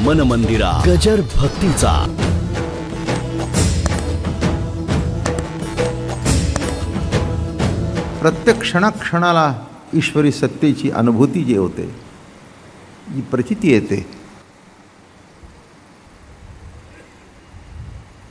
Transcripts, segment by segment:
मन मंदिरा गजर भक्तीचा. प्रत्येक क्षणाक्षणाला ईश्वरी सत्तेची अनुभूती जी होते, जी प्रचिती येते,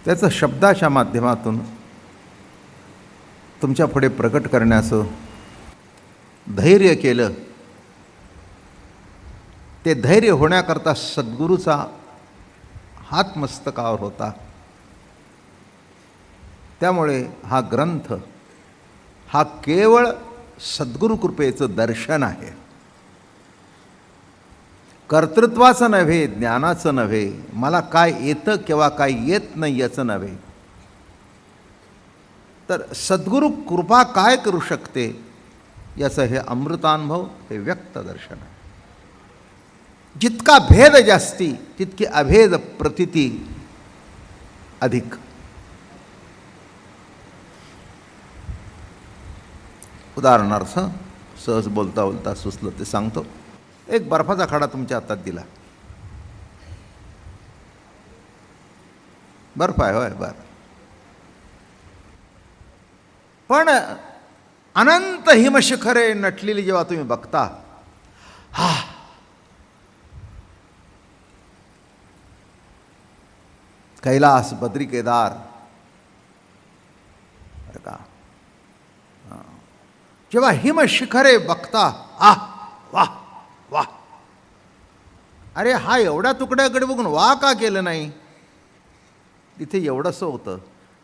त्याचं शब्दाच्या माध्यमातून तुमच्या पुढे प्रकट करण्याचं धैर्य केलं. ते धैर्य होण्याकरता सद्गुरूचा हात मस्तकावर होता. त्यामुळे हा ग्रंथ हा केवळ सद्गुरू कृपेचं दर्शन आहे. कर्तृत्वाचं नव्हे, ज्ञानाचं नव्हे, मला काय येतं किंवा काय येत नाही याचं नव्हे, तर सद्गुरू कृपा काय करू शकते याचं हे अमृतानुभव, हे व्यक्त दर्शन आहे. जितका भेद जास्ती तितकी अभेद प्रतीती अधिक. उदाहरणार्थ सहज बोलता बोलता सुचलं ते सांगतो. एक बर्फाचा खडा तुमच्या हातात दिला. बर्फ आहे, होय, बरं. पण अनंत हिमशिखरे नटलेली जेव्हा तुम्ही बघता, हा कैलास, बद्री, केदार, बरं का, जेव्हा हिमशिखरे बघता, वाह वाह, अरे हा एवढ्या तुकड्याकडे बघून वा का केलं नाही? तिथे एवढंसं होतं.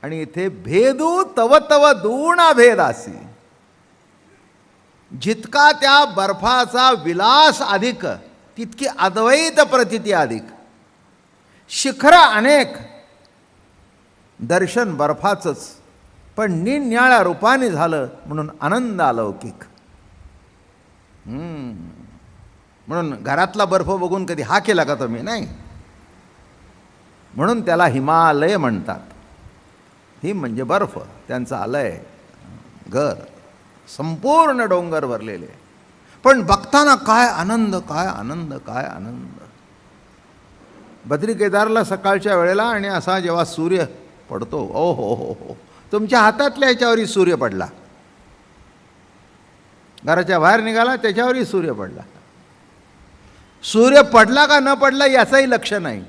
आणि इथे भेदू तव तव दूणा भेदासी. जितका त्या बर्फाचा विलास अधिक तितकी अद्वैत प्रतीती अधिक. शिखर अनेक, दर्शन बर्फाचंच, पण निन्याळ्या रूपाने झालं म्हणून आनंद अलौकिक. म्हणून घरातला बर्फ बघून कधी हा केला का तुम्ही? नाही. म्हणून त्याला हिमालय म्हणतात. हिम म्हणजे बर्फ, त्यांचं आलय घर, संपूर्ण डोंगर भरलेले. पण बघताना काय आनंद, काय आनंद, काय आनंद. बद्री केदारला सकाळच्या वेळेला आणि असा जेव्हा सूर्य पडतो, ओ हो हो हो, तुमच्या हातातल्या ह्याच्यावरही सूर्य पडला. घराच्या बाहेर निघाला त्याच्यावरही सूर्य पडला. सूर्य पडला का न पडला याचंही लक्ष नाही.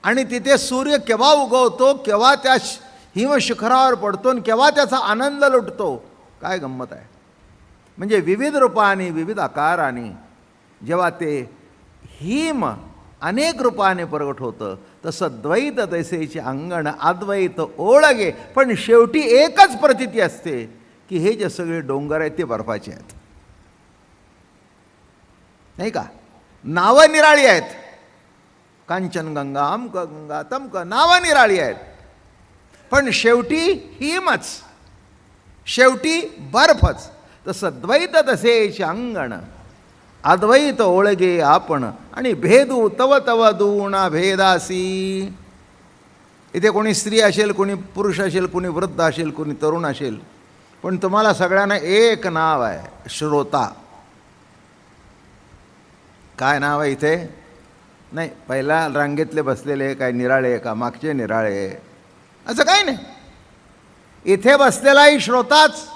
आणि तिथे सूर्य केव्हा उगवतो, केव्हा त्या हिमशिखरावर पडतो आणि केव्हा त्याचा आनंद लुटतो. काय गंमत आहे. म्हणजे विविध रूपाने, विविध आकाराने जेव्हा ते हिम अनेक रूपाने प्रगट होतं, तसं द्वैत तैसेचे अंगण अद्वैत ओळगे. पण शेवटी एकच प्रतीती असते की हे जे सगळे डोंगर आहेत ते बर्फाचे आहेत, नाही का? नावं निराळी आहेत. कांचनगंगा, अमक गंगा, तमक, नावं निराळी आहेत. पण शेवटी हिमच, शेवटी बर्फच. तसं द्वैत तसेचे अंगण अद्वैत ओळगे आपण. आणि भेदू तव तव दूणा भेदासी. इथे कोणी स्त्री असेल, कोणी पुरुष असेल, कोणी वृद्ध असेल, कोणी तरुण असेल, पण तुम्हाला सगळ्यांना एक नाव आहे, श्रोता. काय नाव आहे इथे? नाही, पहिल्या रांगेतले बसलेले काय निराळे का मागचे निराळे, असं काही नाही. इथे बसलेलाही श्रोताच,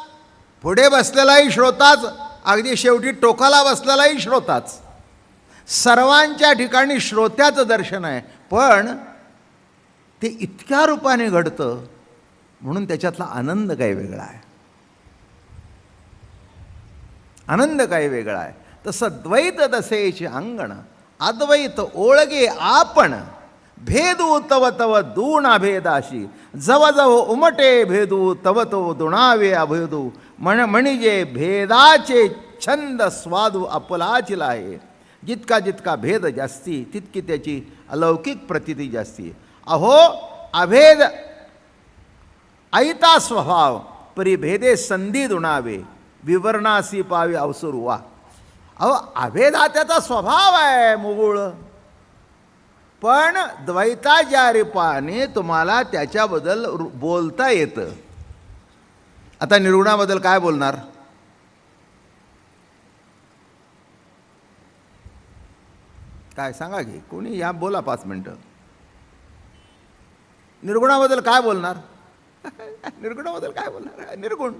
पुढे बसलेलाही श्रोताच, अगदी शेवटी टोकाला बसलेलाही श्रोताच. सर्वांच्या ठिकाणी श्रोत्याचं दर्शन आहे. पण ते इतक्या रूपाने घडतं म्हणून त्याच्यातला आनंद काही वेगळा आहे. आनंद काही वेगळा आहे. तसं द्वैत तसेचे अंगण अद्वैत ओळगे आपण. भेदू तव तव दूणा भेदाशी. जव जव उमटे भेदू तव तव दुणावे अभेदू. म्हणजे भेदाचे छंद स्वादू अपलाचिला आहे. जितका जितका भेद जास्ती तितकी त्याची अलौकिक प्रतीती जास्ती. अहो अभेद ऐता स्वभाव परिभेदे संधी दुणावे. विवरणासी पावे अवसरू वा. अहो अभेद हा त्याचा स्वभाव आहे मूळ. पण द्वैताच्या रूपाने तुम्हाला त्याच्याबद्दल बोलता येतं. आता निर्गुणाबद्दल काय बोलणार? काय सांगा की, कोणी या बोला 5 मिनटं. निर्गुणाबद्दल काय बोलणार? निर्गुणाबद्दल काय बोलणार? निर्गुण.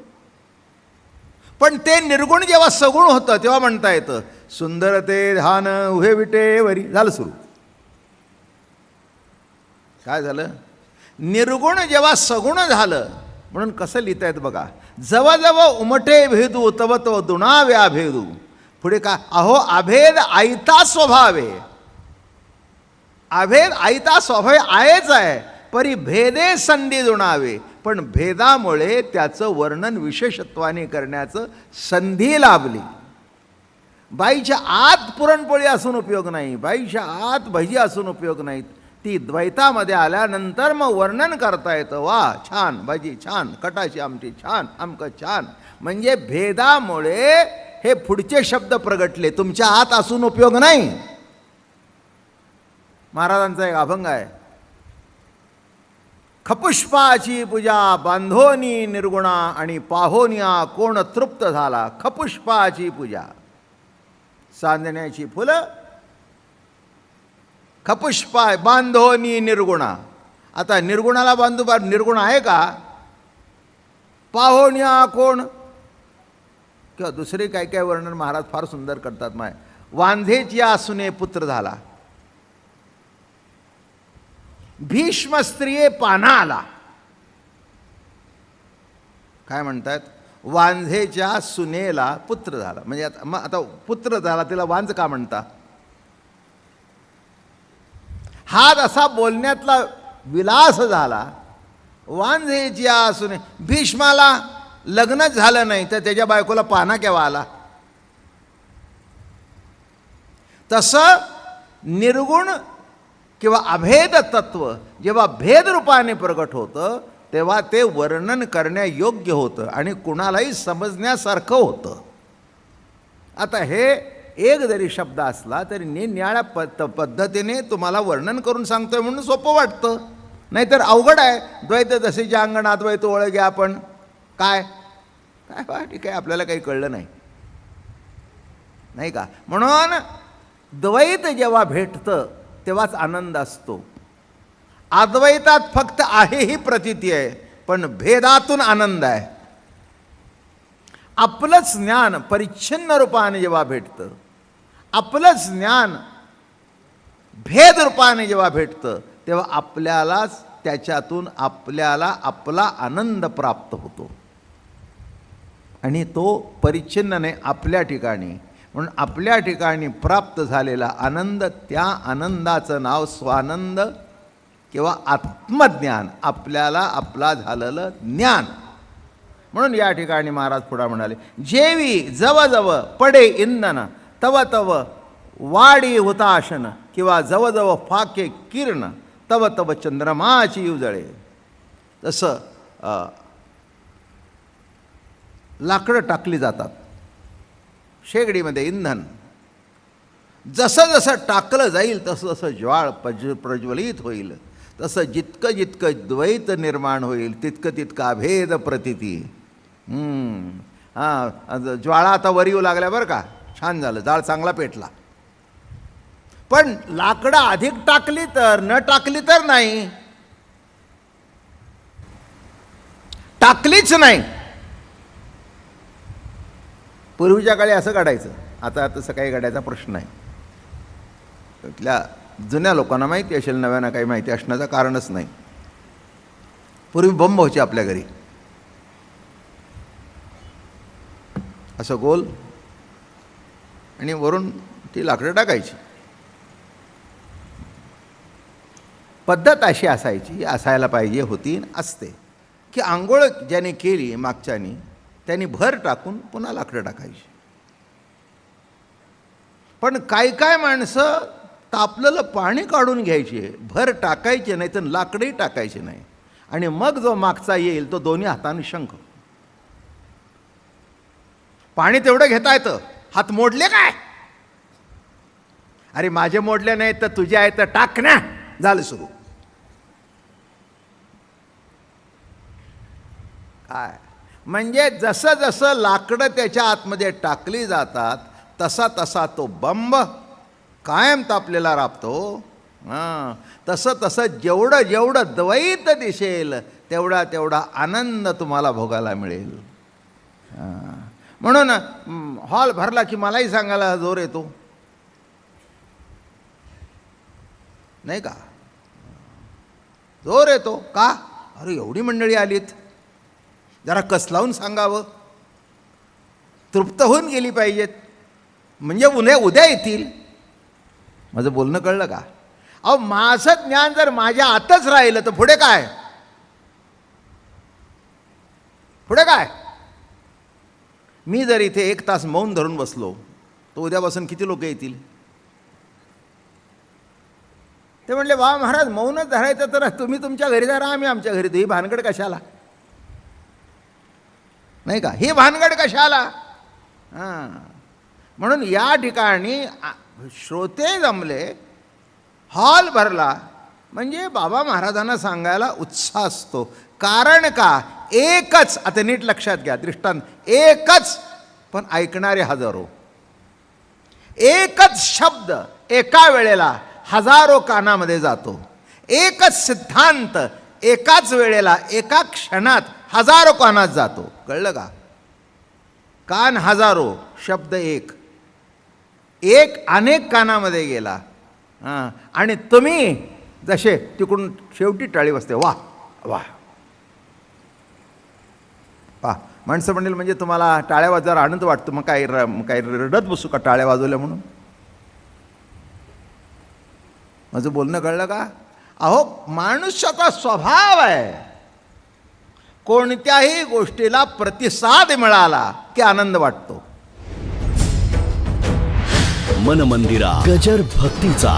पण ते निर्गुण जेव्हा सगुण होतं तेव्हा म्हणता येतं सुंदर ते ध्यान उभे विटे वरी. झालं सुरू. काय झालं? निर्गुण जेव्हा सगुण झालं. म्हणून कसं लिहिता येतं बघा. जवजव उमटे भेदू तव तव दुणाव्या भेदू. पुढे का? अहो अभेद आयता स्वभावे. अभेद आयता स्वभाव आहेच आहे, परी भेदे संधी दुणावे. पण भेदामुळे त्याचं वर्णन विशेषत्वाने करण्याचं संधी लाभली. बाईच्या आत पुरणपोळी असून उपयोग नाही, बाईच्या आत भजी असून उपयोग नाहीत. ती द्वैतामध्ये आल्यानंतर मग वर्णन करता येतं. वा छान भजी, छान कटाची आमटी, छान आमकं छान. म्हणजे भेदामुळे हे पुढचे शब्द प्रगटले. तुमच्या आत असून उपयोग नाही. महाराजांचा एक अभंग आहे. खपुष्पाची पूजा बांधोनी निर्गुणा आणि पाहोनिया कोण तृप्त झाला. खपुष्पाची पूजा, चांदण्याची फुलं, खपुष्पा बांधोनी निर्गुणा. आता निर्गुणाला बांधू निर्गुण आहे का? पाहोनिया कोण, किंवा दुसरे काय काय वर्णन महाराज फार सुंदर करतात. माय वांझेची आसुने पुत्र झाला. भीष्म स्त्रिये पाना आला. काय म्हणतात? वांझेच्या सुनेला पुत्र झाला. म्हणजे आता पुत्र झाला तिला वांझ का म्हणता? हा असा बोलण्यातला विलास झाला. वांझेच्या सुने, भीष्माला लग्नच झालं नाही तर त्याच्या बायकोला पाना केव्हा आला? तसं निर्गुण किंवा अभेद तत्व जेव्हा भेद रूपाने प्रगट होतं तेव्हा ते वर्णन करण्यायोग्य होतं आणि कुणालाही समजण्यासारखं होतं. आता हे एक जरी शब्द असला तरी निरनिराळ्या पद्धतीने तुम्हाला वर्णन करून सांगतोय म्हणून सोपं वाटतं. नाहीतर अवघड आहे. द्वैत जसेच्या अंगण अद्वैत ओळखे आपण. काय काय बा ठीक आहे, आपल्याला काही कळलं नाही, नाही का? म्हणून द्वैत जेव्हा भेटतं तेव्हाच आनंद असतो. अद्वैतात फक्त आहे ही प्रतीती आहे, पण भेदातून आनंद आहे. आपलंच ज्ञान परिच्छिन्न रूपाने जेव्हा भेटतं, आपलंच ज्ञान भेद रूपाने जेव्हा भेटतं तेव्हा आपल्यालाच त्याच्यातून आपल्याला आपला आनंद प्राप्त होतो. आणि तो परिच्छिन्न नाही, आपल्या ठिकाणी. म्हणून आपल्या ठिकाणी प्राप्त झालेला आनंद, त्या आनंदाचं नाव स्वानंद किंवा आत्मज्ञान. आपल्याला आपला झालेलं ज्ञान. म्हणून या ठिकाणी महाराज पुढे म्हणाले, जेवी जवजव पडे इंधन तव तव वाडी हुताशन. किंवा जवजव फाके किरण तव तव चंद्रमाची उजळे. तसं लाकडं टाकली जातात शेगडीमध्ये, इंधन जसं जसं टाकलं जाईल तसं जसं ज्वाळ प्रज्वलित होईल. तसं जितकं जितकं द्वैत निर्माण होईल तितकं तितकं अभेद प्रतीती. ज्वाळा आता वर येऊ लागल्या बरं का, छान झालं, जाळ चांगला पेटला. पण लाकडं अधिक टाकली तर, न टाकली तर नाही. टाकलीच नाही. पूर्वीच्या काळी असं काढायचं, आता तसं काही काढायचा प्रश्न नाही. त्यातल्या जुन्या लोकांना माहिती असेल, नव्यानं काही माहिती असण्याचं कारणच नाही. पूर्वी बंब व्हायचे आपल्या घरी, असं गोल, आणि वरून ती लाकडं टाकायची. पद्धत अशी असायची, असायला पाहिजे होती, असते, की आंघोळ ज्याने केली मागच्यानी त्यांनी भर टाकून पुन्हा लाकडं टाकायची. पण काय काय माणसं तापलेलं पाणी काढून घ्यायचे, भर टाकायचे नाही तर लाकडंही टाकायचे नाही, आणि मग जो मागचा येईल तो दोन्ही हाताने शंख. पाणी तेवढं घेता येतं, हात मोडले काय? अरे माझे मोडले नाही तर तुझे आहे तर टाक ना. झालं सुरू. काय म्हणजे जसं जसं लाकडं त्याच्या आतमध्ये टाकली जातात तसा तसा तो बंब कायम तापलेला राबतो. हां, तसं तसं जेवढं जेवढं द्वैत दिसेल तेवढा तेवढा आनंद तुम्हाला भोगायला मिळेल. हां, म्हणून हॉल भरला की मलाही सांगायला जोर येतो, नाही का? जोर येतो का? अरे एवढी मंडळी आलीत, जरा कस लावून सांगावं, तृप्त होऊन गेली पाहिजेत, म्हणजे उद्या येतील. माझं बोलणं कळलं का? अहो, माझं ज्ञान जर माझ्या आतच राहिलं तर पुढे काय? पुढे काय? मी जर इथे 1 तास मौन धरून बसलो तर उद्यापासून किती लोक येतील? ते म्हणले, वा महाराज, मौनच धरायचं तर तुम्ही तुमच्या घरी जा, आम्ही आमच्या घरी. ही भानगड कशाला, नाही का? ही भानगड कशाला? हां, म्हणून या ठिकाणी श्रोते जमले, हॉल भरला, म्हणजे बाबा महाराजांना सांगायला उत्साह असतो. कारण का? एकच, आता नीट लक्षात घ्या, दृष्टांत एकच, पण ऐकणारे हजारो. एकच शब्द एका वेळेला हजारो कानामध्ये जातो. एकच सिद्धांत एकाच वेळेला एका क्षणात हजारो कानात जातो. कळलं का? कान हजारो, शब्द एक, एक अनेक कानामध्ये गेला. हां, आणि तुम्ही जसे तिकडून शेवटी टाळी वाजते, वा वा वा. माणसं म्हणेल, म्हणजे तुम्हाला टाळ्या वाजवायला आनंद वाटतो, मग काय रडत बसू का टाळ्या वाजवल्या म्हणून? माझं बोलणं कळलं का? अहो, मनुष्याचा स्वभाव आहे, कोणत्याही गोष्टीला प्रतिसाद मिळाला की आनंद वाटतो. मन मंदिरा गजर भक्तीचा.